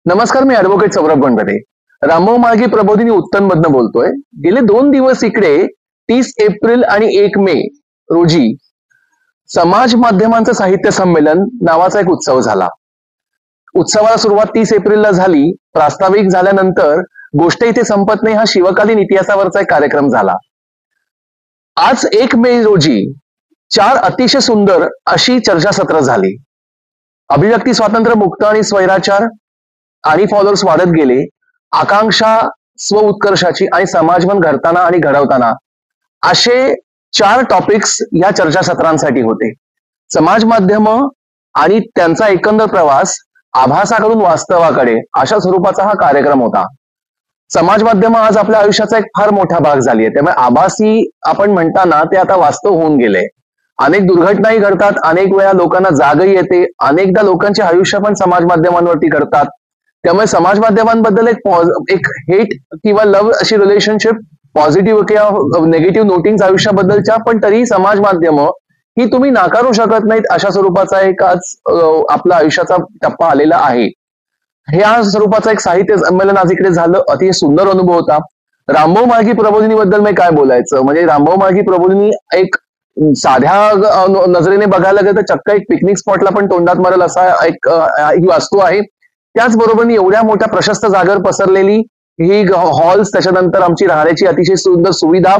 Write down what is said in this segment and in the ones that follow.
नमस्कार, मी ऍडव्होकेट सौरभ गणपते. रामभाऊ माळगी प्रबोधिनी उत्तनमधनं बोलतोय. गेले 2 दिवस इकडे 30 एप्रिल आणि 1 मे रोजी समाज माध्यमांचं साहित्य संमेलन नावाचा एक उत्सव झाला. उत्सवाला सुरुवात 30 एप्रिलला झाली. प्रास्ताविक झाल्यानंतर गोष्ट इथे संपत नाही हा शिवकालीन इतिहासावरचा एक कार्यक्रम झाला. आज 1 मे रोजी 4 अतिशय सुंदर अशी चर्चासत्र झाली. अभिव्यक्ती स्वातंत्र्य, मुक्त आणि स्वैराचार आणि फॉलोअर्स वाढत गेले. आकांक्षा स्व उत्कर्षाची आणि समाजमन घडताना आणि घडवताना असे 4 टॉपिक्स या चर्चासत्रांसाठी होते. समाज माध्यम आणि त्यांचा एकंदर प्रवास आभासाकडून वास्तवाकडे अशा स्वरूपाचा हा कार्यक्रम होता. समाज माध्यम आज आपल्या आयुष्याचा एक फार मोठा भाग झाली आहे. त्यामुळे आभासी आपण म्हणताना ते आता वास्तव होऊन गेले. अनेक दुर्घटनाही घडतात, अनेक वेळा लोकांना जागही येते, अनेकदा लोकांचे आयुष्य पण समाज माध्यमांवरती घडतात. त्यामुळे समाज माध्यमांबद्दल एक हेट किंवा लव्ह अशी रिलेशनशिप, पॉझिटिव्ह किंवा निगेटिव्ह नोटिंग आयुष्याबद्दलच्या, पण तरी समाज माध्यम ही तुम्ही नाकारू शकत नाहीत अशा स्वरूपाचा एक आज आपला आयुष्याचा टप्पा आलेला आहे. ह्या स्वरूपाचा एक साहित्य संमेलन आज इकडे झालं. अतिशय सुंदर अनुभव होता. रामभाऊ माळगी प्रबोधिनीबद्दल मी काय बोलायचं, म्हणजे रामभाऊ माळगी प्रबोधिनी एक साध्या नजरेने बघायला गेलं तर चक्क एक पिकनिक स्पॉटला पण तोंडात मारेल असा एक ही वास्तू आहे. त्याचबरोबर एवढ्या मोठ्या प्रशस्त जागेवर पसरलेली ही हॉल्स, त्याच्यानंतर आमची राहण्याची अतिशय सुंदर सुविधा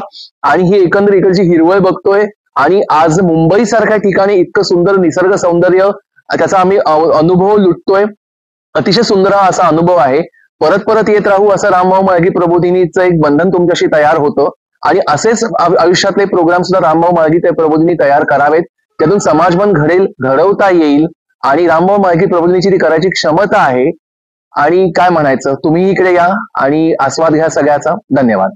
आणि ही एकंदर इकडची हिरवळ बघतोय. आणि आज मुंबई सारख्या ठिकाणी इतकं सुंदर निसर्ग सौंदर्य त्याचा आम्ही अनुभव लुटतोय. अतिशय सुंदर हा असा अनुभव आहे. परत परत येत राहू असं रामभाऊ माळगी प्रबोधिनीचं एक बंधन तुमच्याशी तयार होतं. आणि असेच आयुष्यातले प्रोग्राम सुद्धा रामभाऊ माळगी प्रबोधिनी तयार करावेत. त्यातून समाजमन घडेल, घडवता येईल आणि रामभाऊ माळगी प्रबोधिनीची ती करायची क्षमता आहे. आणि काय म्हणायचं, तुम्ही इकडे या आणि आस्वाद घ्या सगळ्याचा. धन्यवाद.